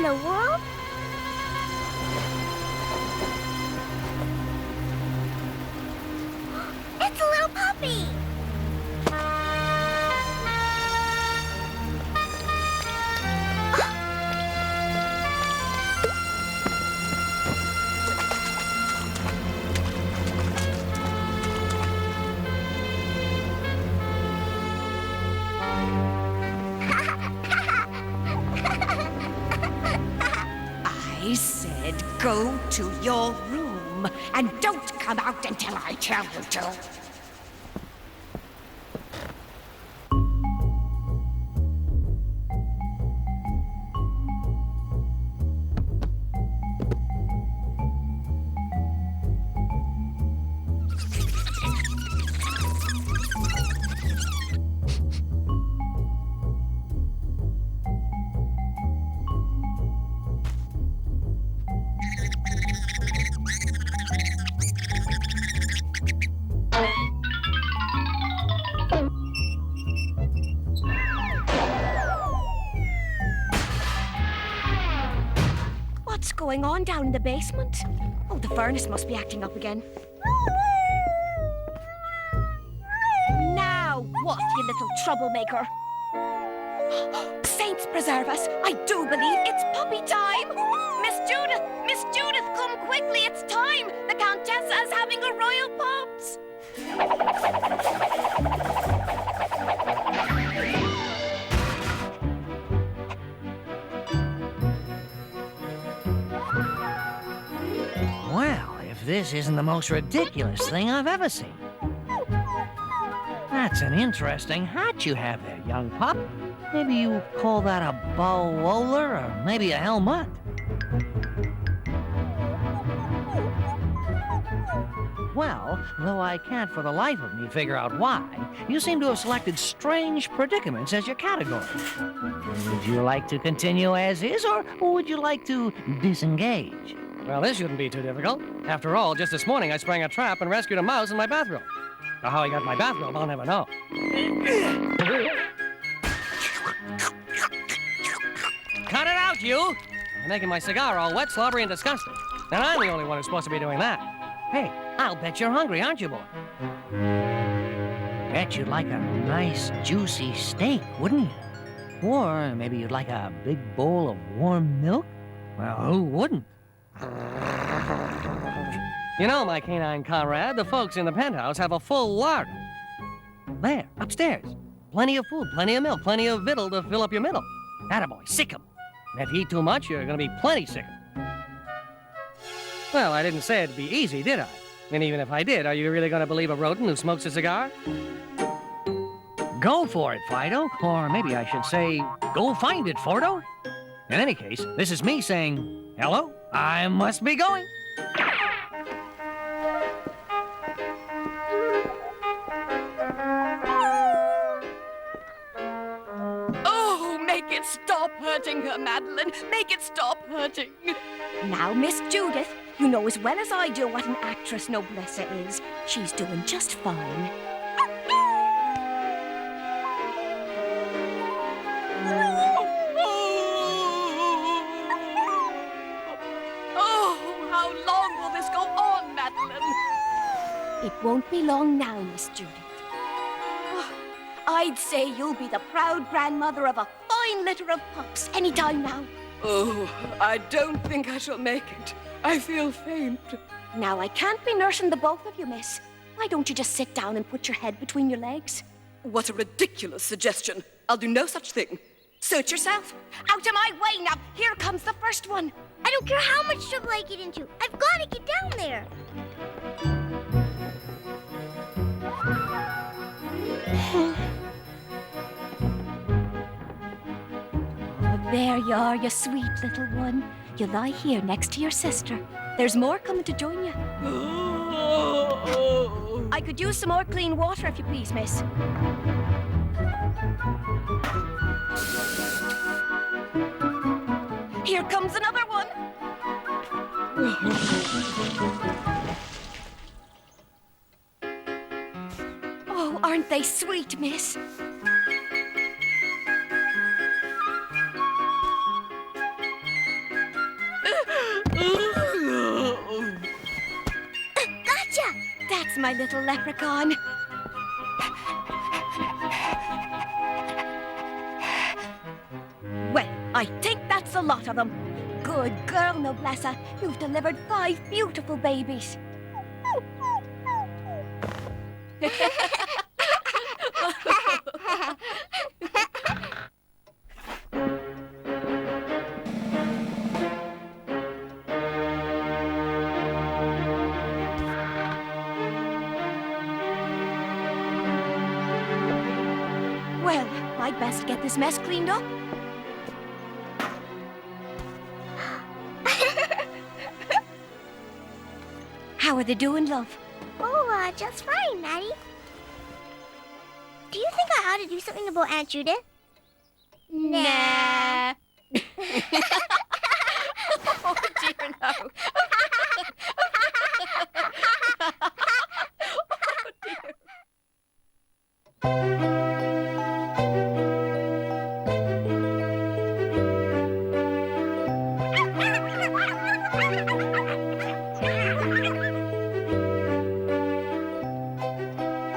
the world? It's a little puppy! I said go to your room, and don't come out until I tell you to. What's going on down in the basement? Oh, the furnace must be acting up again. Now what, you little troublemaker? Saints preserve us! I do believe it's puppy time! Miss Judith! Miss Judith, come quickly! It's time! The Countessa is having a royal pops! Well, if this isn't the most ridiculous thing I've ever seen. That's an interesting hat you have there, young pup. Maybe you call that a bowler or maybe a helmet. Well, though I can't for the life of me figure out why, you seem to have selected strange predicaments as your category. Would you like to continue as is, or would you like to disengage? Well, this shouldn't be too difficult. After all, just this morning I sprang a trap and rescued a mouse in my bathrobe. Now, how he got my bathrobe, I'll never know. Cut it out, you! You're making my cigar all wet, slobbery, and disgusting. And I'm the only one who's supposed to be doing that. Hey, I'll bet you're hungry, aren't you, boy? Bet you'd like a nice, juicy steak, wouldn't you? Or maybe you'd like a big bowl of warm milk? Well, who wouldn't? You know, my canine comrade, the folks in the penthouse have a full larder. There, upstairs. Plenty of food, plenty of milk, plenty of victual to fill up your middle. Attaboy, sick 'em. And if you eat too much, you're gonna be plenty sicker. Well, I didn't say it'd be easy, did I? And even if I did, are you really gonna believe a rodent who smokes a cigar? Go for it, Fido. Or maybe I should say, go find it, Fordo. In any case, this is me saying, hello, I must be going. Oh, make it stop hurting her, Madeline. Make it stop hurting. Now, Miss Judith, you know as well as I do what an actress noblesse is. She's doing just fine. Oh, how long will this go on, Madeline? It won't be long now, Miss Judith. I'd say you'll be the proud grandmother of a fine litter of pups any time now. Oh, I don't think I shall make it. I feel faint. Now, I can't be nursing the both of you, miss. Why don't you just sit down and put your head between your legs? What a ridiculous suggestion. I'll do no such thing. Suit yourself. Out of my way now. Here comes the first one. I don't care how much trouble I get into. I've got to get down there. Oh, there you are, you sweet little one. You lie here next to your sister. There's more coming to join you. I could use some more clean water if you please, miss. Here comes another one. Oh, aren't they sweet, miss? my little leprechaun. Well, I think that's a lot of them. Good girl, Noblessa. You've delivered 5 beautiful babies. Well, I'd best get this mess cleaned up. How are they doing, love? Oh, just fine, Maddie. Do you think I ought to do something about Aunt Judith? Nah. Oh, dear, no. Oh, dear.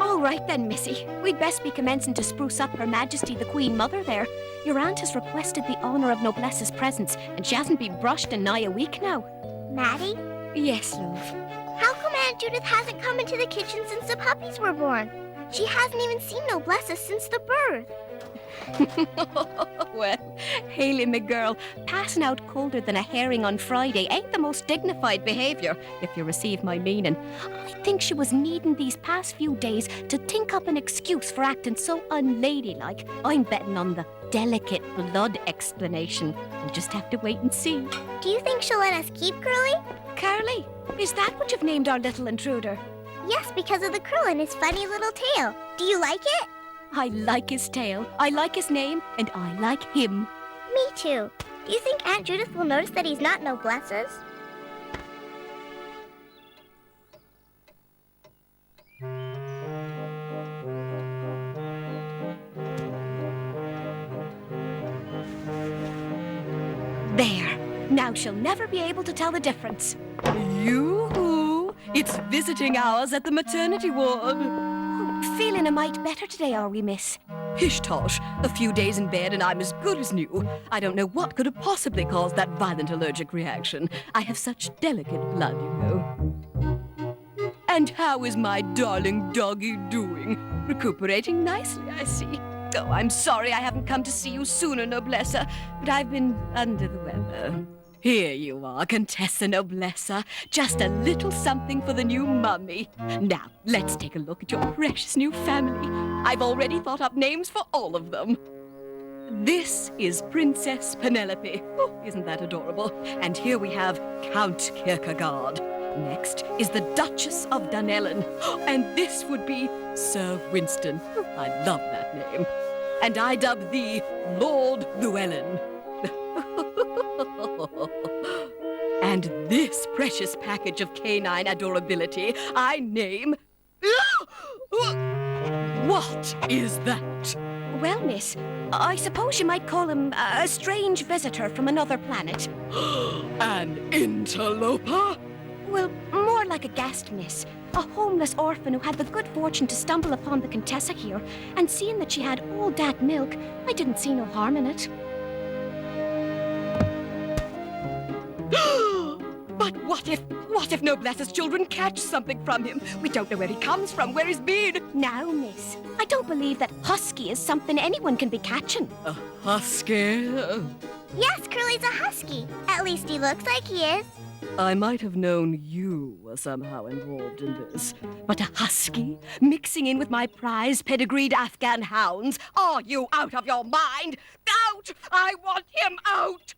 All right then, Missy. We'd best be commencing to spruce up Her Majesty the Queen Mother there. Your aunt has requested the honour of Noblessa's presence, and she hasn't been brushed in nigh a week now. Maddie, Yes, love. how come Aunt Judith hasn't come into the kitchen since the puppies were born? She hasn't even seen Noblessa since the birth. Well, Hayley, my girl, passing out colder than a herring on Friday ain't the most dignified behaviour, if you receive my meaning. I think she was needing these past few days to think up an excuse for acting so unladylike. I'm betting on the delicate blood explanation. We'll just have to wait and see. Do you think she'll let us keep Curly? Curly, is that what you've named our little intruder? Yes, because of the curl in his funny little tail. Do you like it? I like his tail, I like his name, and I like him. Me too. Do you think Aunt Judith will notice that he's not Noblessa's? There. Now she'll never be able to tell the difference. Yoo-hoo! It's visiting hours at the maternity ward. Feeling a mite better today, are we, miss? Pish-tosh. A few days in bed and I'm as good as new. I don't know what could have possibly caused that violent allergic reaction. I have such delicate blood, you know. And how is my darling doggy doing? Recuperating nicely, I see. Oh, I'm sorry I haven't come to see you sooner, Noblessa, but I've been under the weather. Here you are, Contessa Noblessa. Just a little something for the new mummy. Now, let's take a look at your precious new family. I've already thought up names for all of them. This is Princess Penelope. Oh, isn't that adorable? And here we have Count Kierkegaard. Next is the Duchess of Dunellen. And this would be Sir Winston. Oh, I love that name. And I dub thee Lord Llewellyn. And this precious package of canine adorability I name... What is that? Well, miss, I suppose you might call him a strange visitor from another planet. An interloper? Well, more like a guest, miss. A homeless orphan who had the good fortune to stumble upon the Contessa here, and seeing that she had all that milk, I didn't see no harm in it. But what if Noblessa's children catch something from him? We don't know where he comes from, where he's been. Now, miss, I don't believe that husky is something anyone can be catching. A husky? Yes, Curly's a husky. At least he looks like he is. I might have known you were somehow involved in this. But a husky mixing in with my prize pedigreed Afghan hounds? Are you out of your mind? Out! I want him out!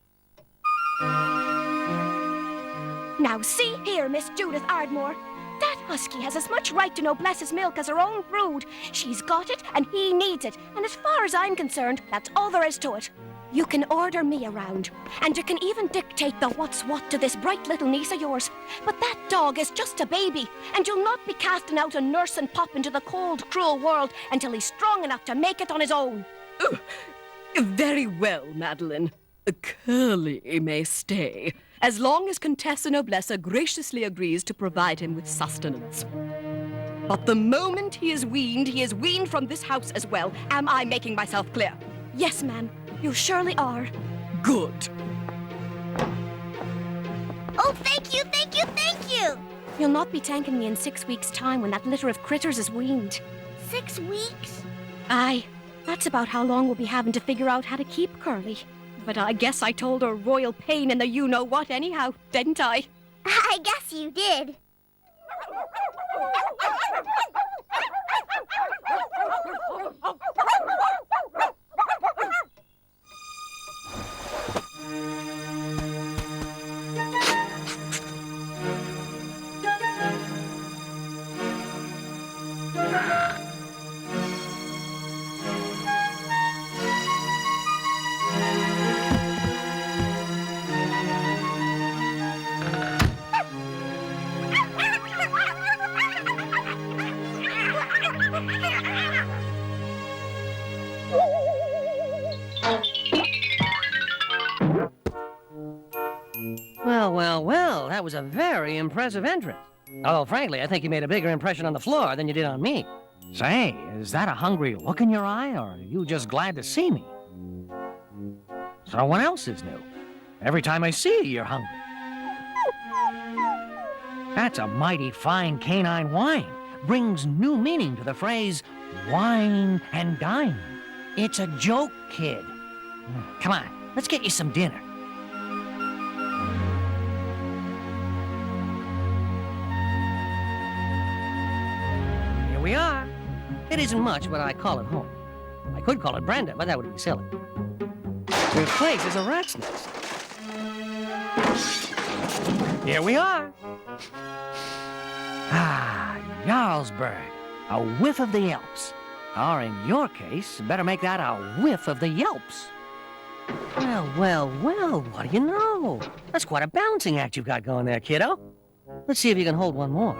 Now, see here, Miss Judith Ardmore. That husky has as much right to Noblessa's milk as her own brood. She's got it, and he needs it. And as far as I'm concerned, that's all there is to it. You can order me around, and you can even dictate the what's what to this bright little niece of yours. But that dog is just a baby, and you'll not be casting out a nurse and pup into the cold, cruel world until he's strong enough to make it on his own. Very well, Madeline. Curly may stay, as long as Contessa Noblessa graciously agrees to provide him with sustenance. But the moment he is weaned from this house as well. Am I making myself clear? Yes, ma'am. You surely are. Good. Oh, thank you, thank you, thank you! You'll not be thanking me in 6 weeks' time when that litter of critters is weaned. 6 weeks? Aye, that's about how long we'll be having to figure out how to keep Curly. But I guess I told her royal pain in the you-know-what anyhow, didn't I? I guess you did. Well, that was a very impressive entrance. Although, frankly, I think you made a bigger impression on the floor than you did on me. Say, is that a hungry look in your eye, or are you just glad to see me? So what else is new? Every time I see you, you're hungry. That's a mighty fine canine whine. Brings new meaning to the phrase, wine and dine. It's a joke, kid. Come on, let's get you some dinner. Here we are. It isn't much, but I call it home. I could call it Brenda, but that would be silly. This place is a rat's nest. Here we are. Ah, Jarlsberg, a whiff of the Alps. Or in your case, better make that a whiff of the Yelps. Well, what do you know? That's quite a balancing act you've got going there, kiddo. Let's see if you can hold one more.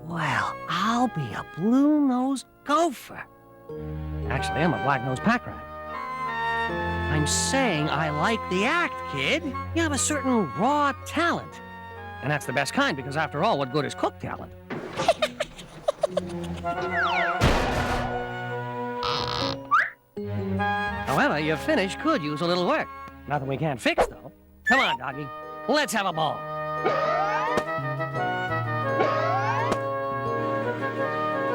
Well, I'll be a blue-nosed gopher. Actually, I'm a black-nosed pack rat. I'm saying I like the act, kid. You have a certain raw talent. And that's the best kind, because after all, what good is cook talent? However, your finish could use a little work. Nothing we can't fix, though. Come on, doggy. Let's have a ball.